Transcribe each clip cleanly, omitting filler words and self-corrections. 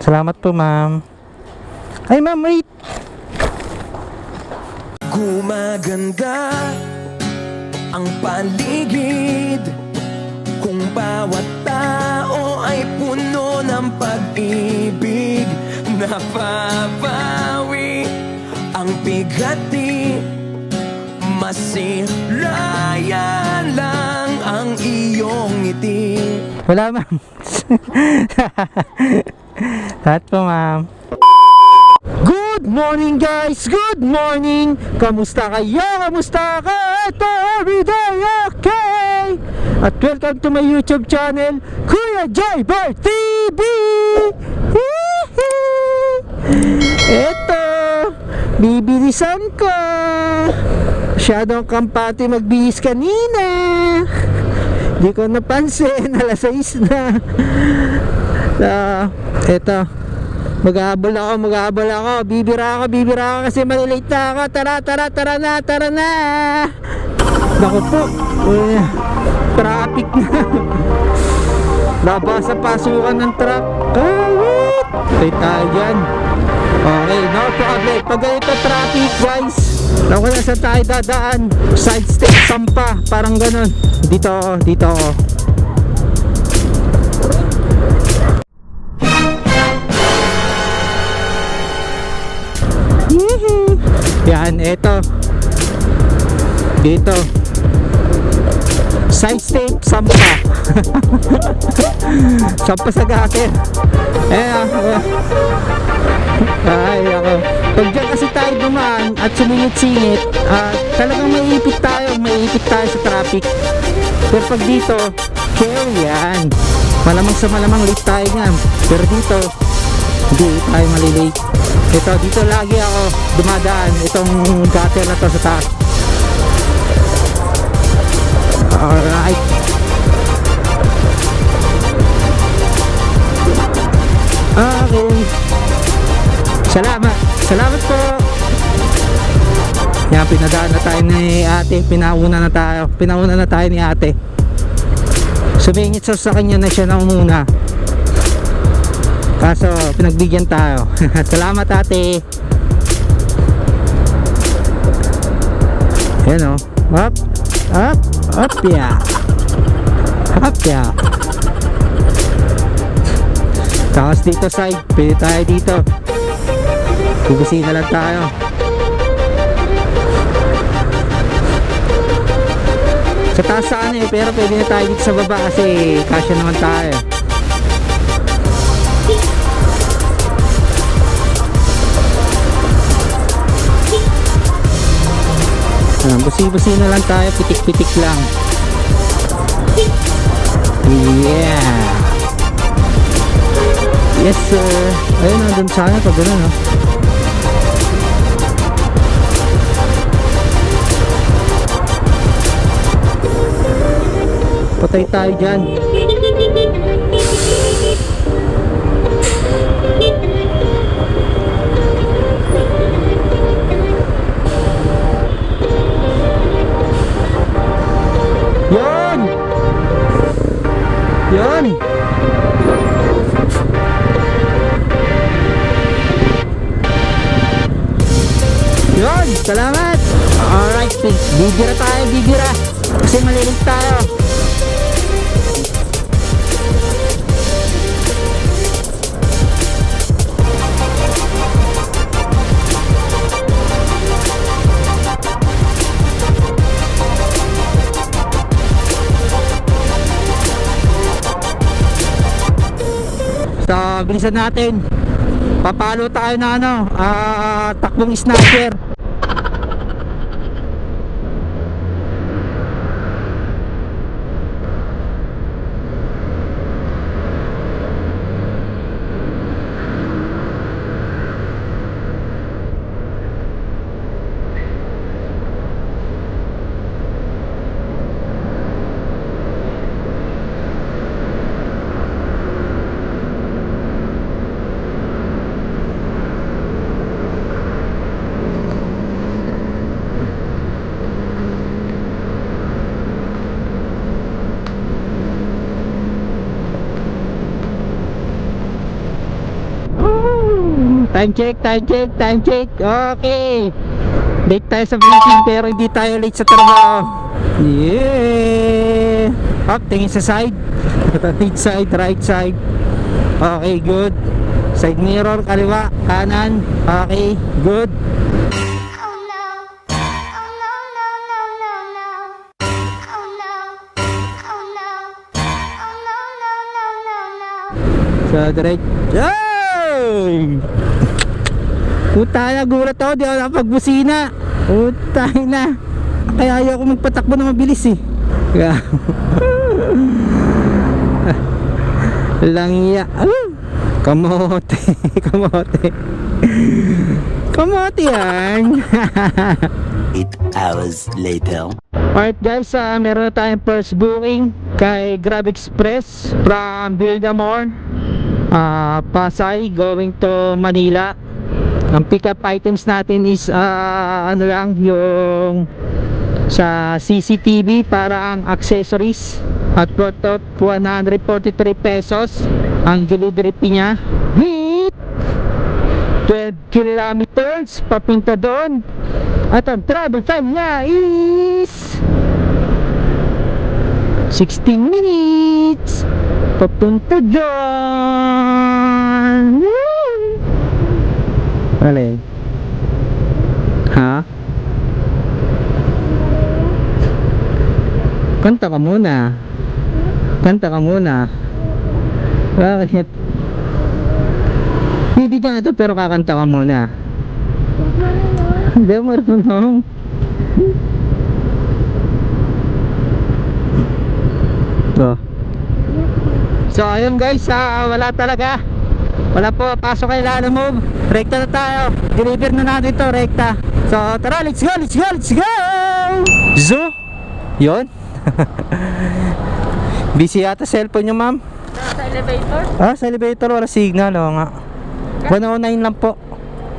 Salamat po, ma'am. Ay, ma'am, wait. Gumaganda ang paligid kung bawat tao ay puno ng pag-ibig. Napapawi ang bigati, masilayan lang ang iyong ngiti. Wala, ma'am. Lahat po, ma'am. Good morning, guys! Good morning! Kamusta kayo? Kamusta ka? Ito, everyday okay! At welcome to my YouTube channel, Kuya Joy Bar TV! Ito, bibilisan ko. Masyadong kampati magbihis kanina. Di ko napansin, alas 6 na. Ito, mag-aabol ako, bibira ako kasi malilate na ako. Tara na. Naku po, traffic na. Labas sa pasukan ng truck. Kawit! Okay tayo dyan. Okay, no problem. Pag ganito traffic, guys, alam ko na saan tayo dadaan. Side step, sampa, parang ganun. Dito ako. Yan, eto. Dito. Side step, sampa. Sampa sa gutter. Ay, ako. Pag dyan kasi tayo dumaan at sumingit-singit, talagang maiipit tayo sa traffic. Pero pag dito, care yan. Malamang sa malamang late tayo yan. Pero dito, hindi tayo malilate. Ito, dito lagi ako dumadaan. Itong gutter na to sa taas. Alright. Okay. Salamat po. Yan, pinadaan na tayo ni ate. Pinauna na tayo ni ate. Sumingit sa kanya na siya na umuna. Kaso pinagbigyan tayo. Salamat, ate. Yan o. Up ya. Tapos dito side, pwede tayo dito. Bubusina lang tayo. Sa taas sana pero pwede na tayo dito sa baba kasi kasya naman tayo. Busi-busina lang tayo, pitik-pitik lang. Yeah. Yes sir. Ayun na, dun sana pag gano'n, no? Patay tayo dyan. Yun. Yun, salamat. Alright, bibira tayo. Kasi malilig tayo. So, bilisan natin. Papalo tayo na takbong sniper. Time check, time check, time check. Okay. Late tayo sa meeting pero hindi tayo late sa trabaho. Yeah. Up, tingin sa side. Left side, right side. Okay, good. Side mirror, kaliwa, kanan. Okay, good. Oh no. Oh no, no, no, no, no. Oh no. Oh no. Oh no, no, no, no, no. Sa direct. Ay! Puta na, gulat ako. Di ako nakapagbusina. Puta na. Kaya ayaw ko magpatakbo na mabilis eh. Langya. Kamote. Kamote. Kamote yan. 8 hours later. Alright guys, meron na tayong first booking kay Grab Express from Villamor, Pasay going to Manila. Ang pick up items natin is ano lang, yung sa CCTV para ang accessories at worth of 143 pesos ang delivery fee niya with 12 kilometers papunta doon at ang travel time niya is 16 minutes papunta doon. Alay. Ha? Kanta ka muna. Kanta ka muna. Bakit? Hindi ka ito pero kakanta ka muna. Hindi mo marunong. So ayun guys, wala talaga. Wala po, pasok kay Lala Move. Rekta na tayo. Deliver na natin to, rekta. So tara, let's go, let's go, let's go. Zo? Yun? Busy yata cellphone nyo, ma'am? Sa elevator? Sa elevator, wala signal. Oo nga. 109 lang po.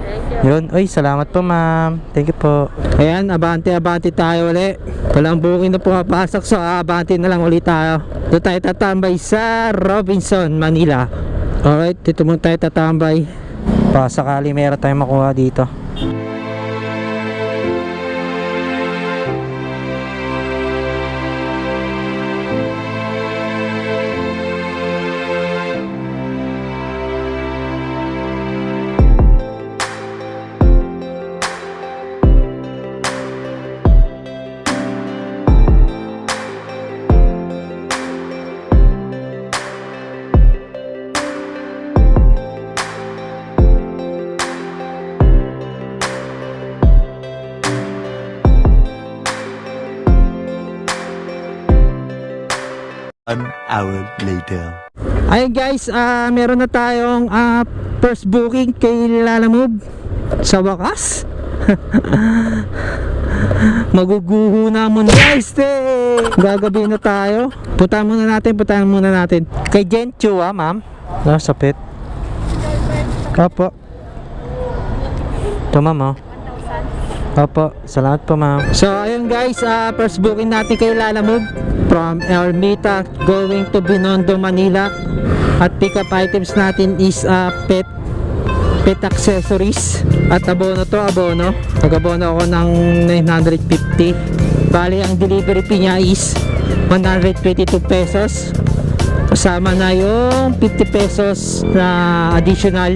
Thank you. Yun, oy, salamat po ma'am. Thank you po. Ayan, abante tayo ulit. Walang booking na pumapasok, so abante na lang ulit tayo. Doon tayo tatambay sa Robinson, Manila. Alright, dito muna tayo tatambay. Baka sakali meron tayong makuha dito. An hour later. Ayun guys, meron na tayong first booking kay Lala Move. Sa wakas. Maguguho na muna guys. Gagabi na tayo. Puntahan muna natin. Kay Jen Chu ma'am. Sapit. Opo. Ito ma'am Opo, salamat po ma'am. So ayun guys, first booking natin kay Lala Move from Ermita going to Binondo, Manila. At pick up items natin is pet accessories. At abono to, Nag-abono ako ng 950. Bali ang delivery fee niya is 122 pesos. Kasama na yung 50 pesos na additional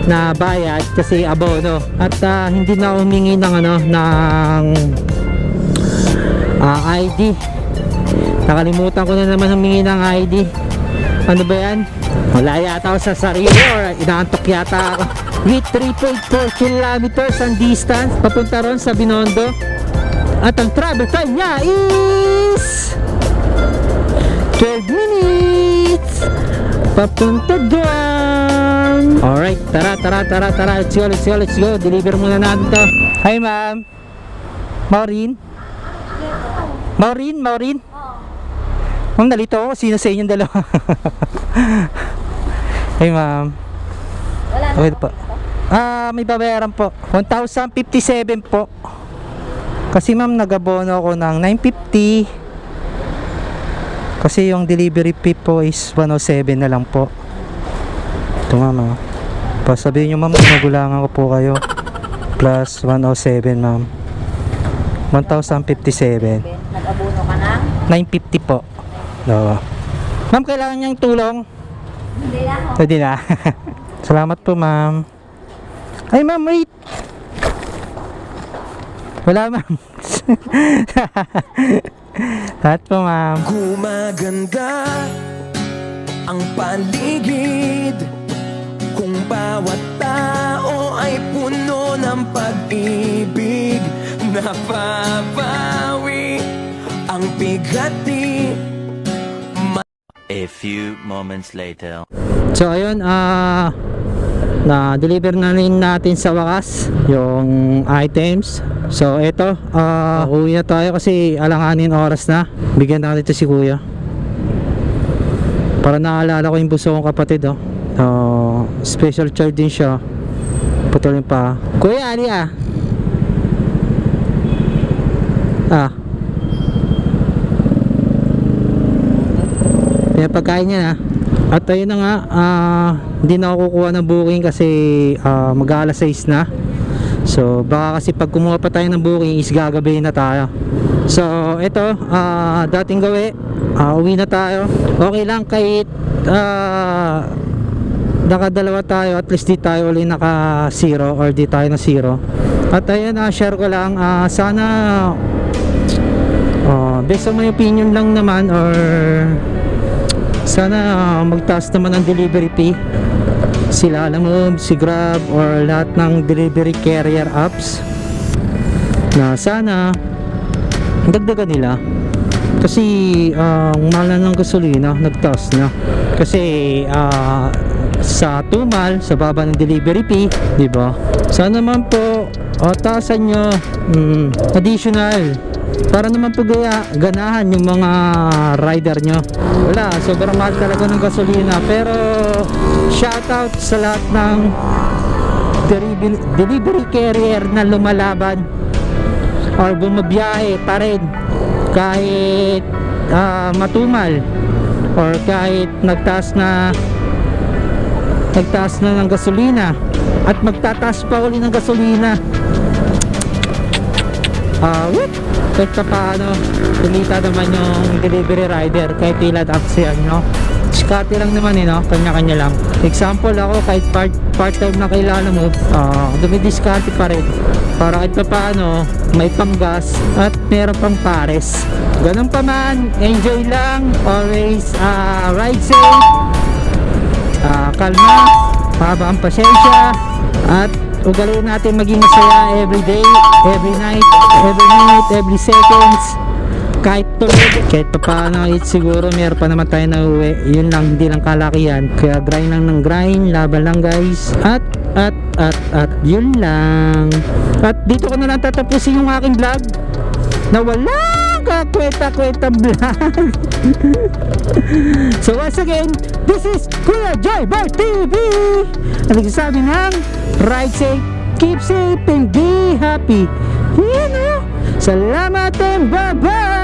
na bayad kasi abono. At hindi na humingi ng ID. Nakalimutan ko na naman humingi ng ID. Ano ba yan? Wala yata ako sa sarili or inaantok yata ako. With 3.4 kilometers ang distance papunta ron sa Binondo. At ang travel time niya is 12 minutes papunta doon. Alright, tara. Let's go. Deliver muna natin to. Hi ma'am. Maureen? Ma'am, nalito ako. Sino sa inyong dalawa? Hey ma'am. Wala na Okay po. May babayaran po. 1,057 po. Kasi ma'am, nag-abono ako ng 950. Kasi yung delivery fee po is 107 na lang po. Ito ma'am. Pasabihin nyo ma'am, nagulangan ko po kayo. Plus 107 ma'am. 1,057. Nag-abuno ka na? 950 po. Oo. Ma'am, kailangan niyang tulong? Hindi na ako. Pwede na. Salamat po ma'am. Ay ma'am, wait. Wala ma'am. Lahat po ma'am. Gumaganda ang paligid kung bawat tao ay puno ng pag-ibig. Napapawi ang bigati. A few moments later. So ayun, na-deliver na rin natin sa wakas yung items. So eto, uwi na tayo kasi alanganin oras na. Bigyan natin ito si kuya. Para naalala ko yung buso kong kapatid, oh. Special child din siya. Putulin pa. Kuya, ali ah. Kaya pagkain niya na. At ayun na nga, hindi na ako kukuha ng booking kasi mag-alas 6 na. So baka kasi pag kumuha pa tayo ng booking is gagabihin na tayo. So ito, dating gawi, uwi na tayo. Okay lang kahit nakadalawa tayo, at least di tayo ulit naka 0 or di tayo na 0. At ayun, share ko lang, sana based on my opinion lang naman, or sana magtaas naman ang delivery fee. Sila, alam mo, si Grab or lahat ng delivery carrier apps, na sana dagdagan nila. Kasi ang mahal na ng gasolina, nagtaas na. Kasi sa tumal, sa baba ng delivery fee, di ba? Sana naman po taasan nyo additional para naman po ganahan yung mga rider nyo. Wala, sobrang mahal talaga ng gasolina. Pero shoutout sa lahat ng delivery carrier na lumalaban or bumabiyahe pa rin kahit matumal or kahit nagtaas na ng gasolina at magtataas pa uli ng gasolina. Kahit pa paano kumita naman yung delivery rider kahit ilan aksiyan nyo. Diskarte lang naman no? Kanya-kanya lang. Example ako, kahit part-time na kailangan mo, dumidiskarte pa rin para kahit pa paano may panggas at meron pang pares. Ganun pa man, enjoy lang. Always ride safe, kalma, haba ang pasensya, at ugaliin natin maging masaya every day, every night, every minute, every seconds. Kahit tulog, kahit pa paano, siguro meron pa naman tayo na uwi. Yun lang, hindi lang kalakihan. Kaya grind lang ng grind, laban lang guys. At yun lang. At dito ko na lang tatapusin yung aking vlog na walang kakwenta-kwenta vlog. So once again, this is Kuya Joy Bar TV. Ang nagsasabi ng ride safe, keep safe, and be happy. Salamat and bye-bye.